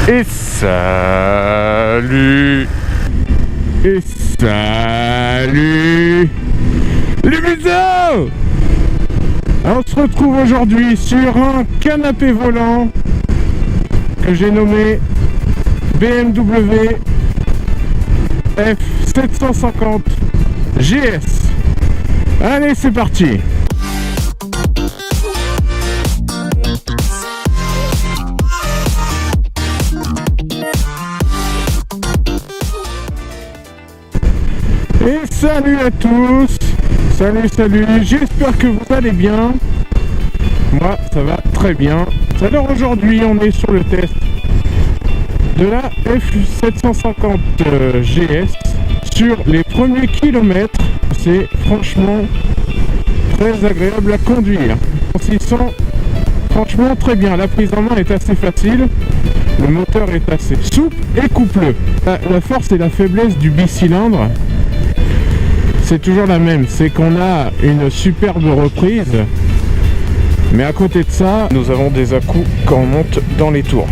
Et salut. Et salut les museaux. On se retrouve aujourd'hui sur un canapé volant que j'ai nommé BMW F750 GS. Allez, c'est parti. Et salut à tous. Salut, j'espère que vous allez bien. Moi, ça va très bien. Alors aujourd'hui, on est sur le test de la F750 GS sur les premiers kilomètres. C'est franchement très agréable à conduire. On s'y sent franchement très bien. La prise en main est assez facile. Le moteur est assez souple et coupleux. La force et la faiblesse du bicylindre, c'est toujours la même, c'est qu'on a une superbe reprise, mais à côté de ça, nous avons des à-coups quand on monte dans les tours.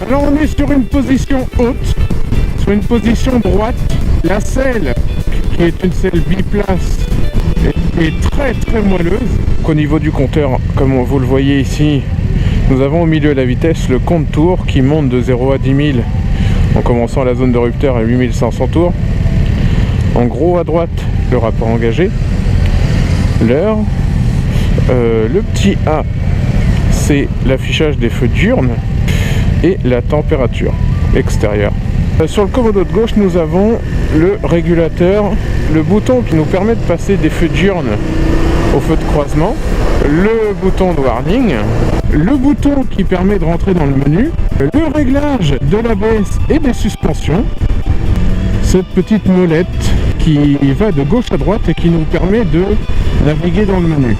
Alors on est sur une position haute, sur une position droite. La selle, qui est une selle biplace, est très moelleuse. Au niveau du compteur, comme vous le voyez ici, nous avons au milieu de la vitesse le compte tours qui monte de 0 à 10 000 en commençant la zone de rupture à 8500 tours. En gros à droite, le rapport engagé, l'heure, le petit A, c'est l'affichage des feux diurnes et la température extérieure. Sur le commodo de gauche, nous avons le régulateur, le bouton qui nous permet de passer des feux diurnes au feu de croisement, le bouton de warning, le bouton qui permet de rentrer dans le menu, le réglage de l'ABS et des suspensions, cette petite molette qui va de gauche à droite et qui nous permet de naviguer dans le menu,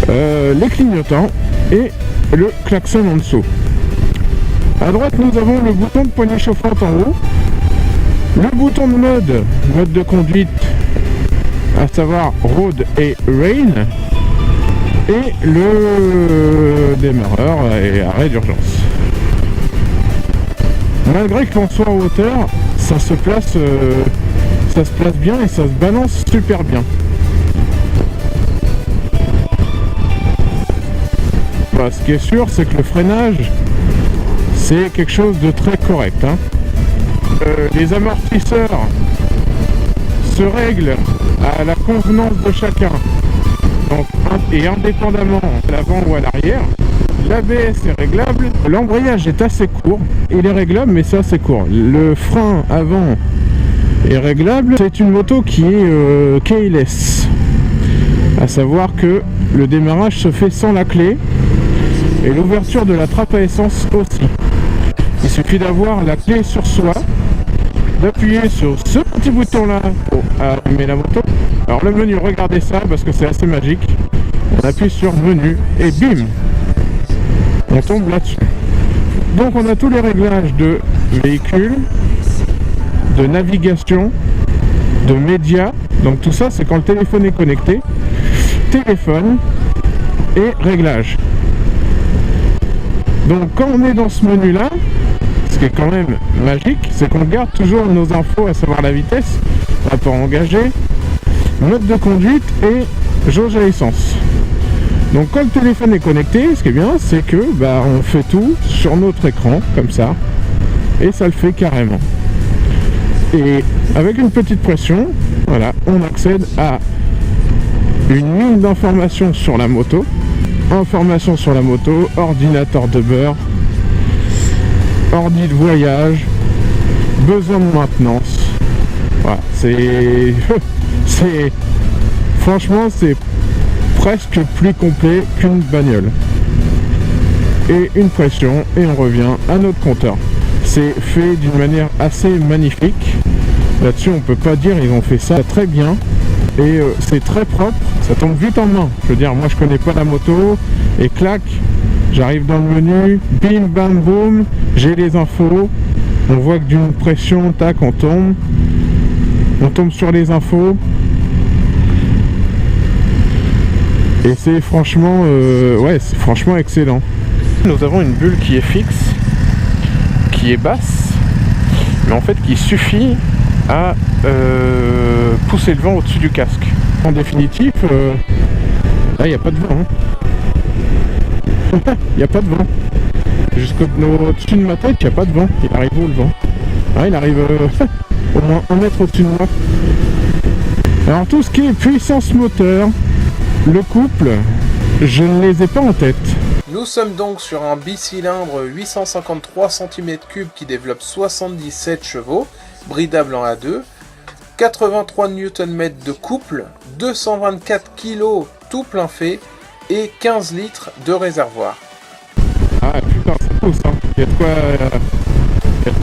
les clignotants et le klaxon en dessous. À droite, nous avons le bouton de poignée chauffante en haut, le bouton de mode de conduite, à savoir Road et Rain, et le démarreur et arrêt d'urgence. Malgré que l'on soit en hauteur, ça se place bien et ça se balance super bien. Voilà, ce qui est sûr, c'est que le freinage, c'est quelque chose de très correct, hein. Les amortisseurs se règlent à la convenance de chacun, donc, et indépendamment à l'avant ou à l'arrière. L'ABS est réglable, l'embrayage est assez court, il est réglable mais c'est assez court. Le frein avant est réglable, c'est une moto qui est keyless, à savoir que le démarrage se fait sans la clé et l'ouverture de la trappe à essence aussi. Il suffit d'avoir la clé sur soi, d'appuyer sur ce petit bouton là pour allumer la moto. Alors le menu, regardez ça parce que c'est assez magique. On appuie sur menu et bim, on tombe là-dessus. Donc on a tous les réglages de véhicule, de navigation, de médias. Donc tout ça, c'est quand le téléphone est connecté. Téléphone et réglage. Donc quand on est dans ce menu là, ce qui est quand même magique, c'est qu'on garde toujours nos infos, à savoir la vitesse, rapport engagé, mode de conduite et jauge à essence. Donc quand le téléphone est connecté, ce qui est bien, c'est que on fait tout sur notre écran, comme ça, et ça le fait carrément. Et avec une petite pression, voilà, on accède à une ligne d'information sur la moto, ordinateur de bord, ordi de voyage, besoin de maintenance. Voilà, franchement, c'est presque plus complet qu'une bagnole. Et une pression et on revient à notre compteur. C'est fait d'une manière assez magnifique. Là-dessus on peut pas dire, ils ont fait ça très bien et c'est très propre, ça tombe vite en main. Je veux dire, moi je connais pas la moto et clac, j'arrive dans le menu, bim bam boum, j'ai les infos, on voit que d'une pression, tac, on tombe sur les infos. Et c'est franchement, c'est franchement excellent. Nous avons une bulle qui est fixe qui est basse, mais en fait qui suffit à pousser le vent au-dessus du casque. En définitive, là il n'y a pas de vent. Il n'y a pas de vent. Au-dessus de ma tête, il n'y a pas de vent. Il arrive où le vent? Il arrive au moins 1 mètre au-dessus de moi. Alors tout ce qui est puissance moteur, le couple, je ne les ai pas en tête. Nous sommes donc sur un bicylindre 853 cm3 qui développe 77 chevaux, bridable en A2, 83 Nm de couple, 224 kg tout plein fait et 15 litres de réservoir. Ah putain, ça pousse, hein. Il y a de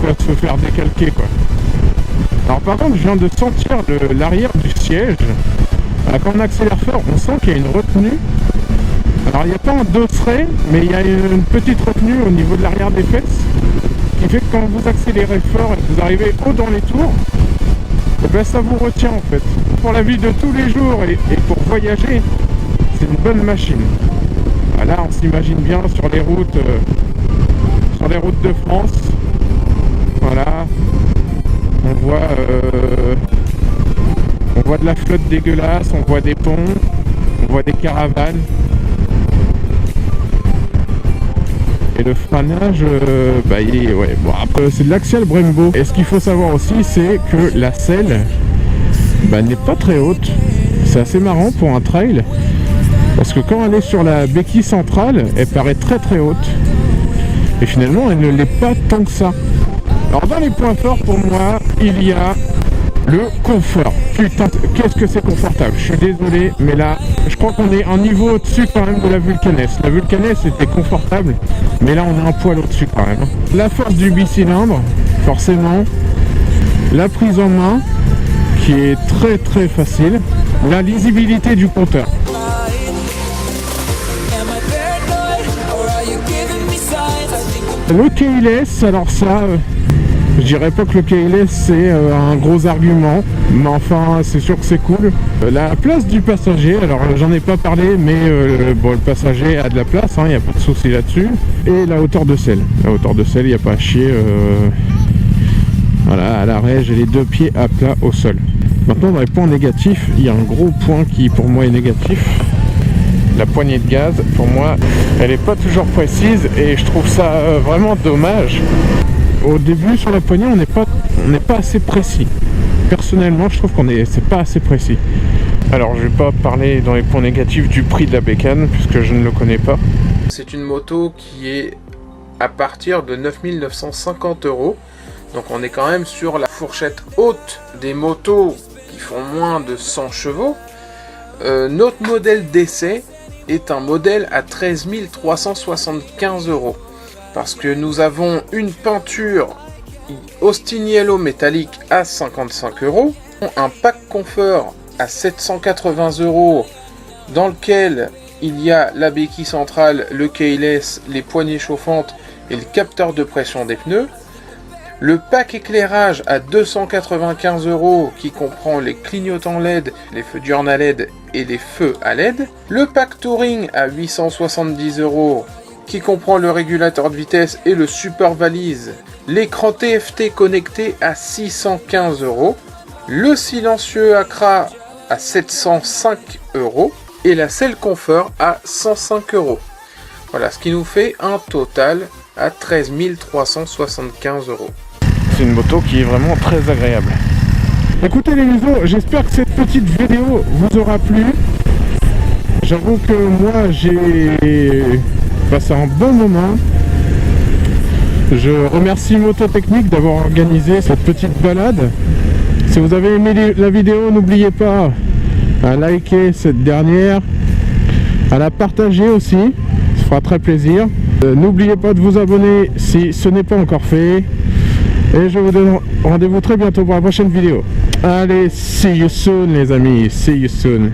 quoi se faire décalquer, quoi. Alors par contre, je viens de sentir l'arrière du siège. Quand on accélère fort, on sent qu'il y a une retenue. Alors il n'y a pas un dosseret, mais il y a une petite retenue au niveau de l'arrière des fesses, qui fait que quand vous accélérez fort et que vous arrivez haut dans les tours, et ben ça vous retient en fait. Pour la vie de tous les jours et pour voyager, c'est une bonne machine. Là on s'imagine bien sur les routes de France. Voilà, on voit de la flotte dégueulasse, on voit des ponts, on voit des caravanes. Et le freinage, ouais. Bon, après c'est de l'axial Brembo. Et ce qu'il faut savoir aussi, c'est que la selle n'est pas très haute. C'est assez marrant pour un trail, parce que quand elle est sur la béquille centrale, elle paraît très très haute. Et finalement, elle ne l'est pas tant que ça. Alors dans les points forts, pour moi, il y a le confort. Putain, qu'est-ce que c'est confortable. Je suis désolé, mais là, je crois qu'on est un niveau au-dessus quand même de la Vulcan S. La Vulcan S était confortable, mais là on est un poil au-dessus quand même. La force du bicylindre, forcément. La prise en main, qui est très très facile. La lisibilité du compteur. Le keyless, alors ça, je dirais pas que le keyless c'est un gros argument, mais enfin c'est sûr que c'est cool. La place du passager, alors j'en ai pas parlé, mais le passager a de la place, il n'y a pas de souci là-dessus. Et la hauteur de selle. La hauteur de selle, il n'y a pas à chier. Voilà, à l'arrêt, j'ai les 2 pieds à plat au sol. Maintenant, dans les points négatifs, il y a un gros point qui pour moi est négatif. La poignée de gaz, pour moi, elle n'est pas toujours précise et je trouve ça vraiment dommage. Au début, sur la poignée, on n'est pas assez précis. Personnellement, je trouve c'est pas assez précis. Alors, je vais pas parler dans les points négatifs du prix de la bécane, puisque je ne le connais pas. C'est une moto qui est à partir de 9 950 €. Donc, on est quand même sur la fourchette haute des motos qui font moins de 100 chevaux. Notre modèle d'essai est un modèle à 13 375 €. Parce que nous avons une peinture Austin Yellow métallique à 55 €, un pack confort à 780 € dans lequel il y a la béquille centrale, le keyless, les poignées chauffantes et le capteur de pression des pneus. Le pack éclairage à 295 € qui comprend les clignotants LED, les feux diurnes à LED et les feux à LED. Le pack touring à 870 € qui comprend le régulateur de vitesse et le support valise. L'écran TFT connecté à 615 €. Le silencieux Acra à 705 € et la selle confort à 105 €. Voilà, ce qui nous fait un total à 13 375 €. C'est une moto qui est vraiment très agréable. Écoutez les museaux, j'espère que cette petite vidéo vous aura plu. J'avoue que moi j'ai passé un bon moment. Je remercie Mototechnique d'avoir organisé cette petite balade. Si vous avez aimé la vidéo, n'oubliez pas à liker cette dernière, à la partager aussi, ça fera très plaisir. N'oubliez pas de vous abonner si ce n'est pas encore fait. Et je vous donne rendez-vous très bientôt pour la prochaine vidéo. Allez, see you soon les amis, see you soon.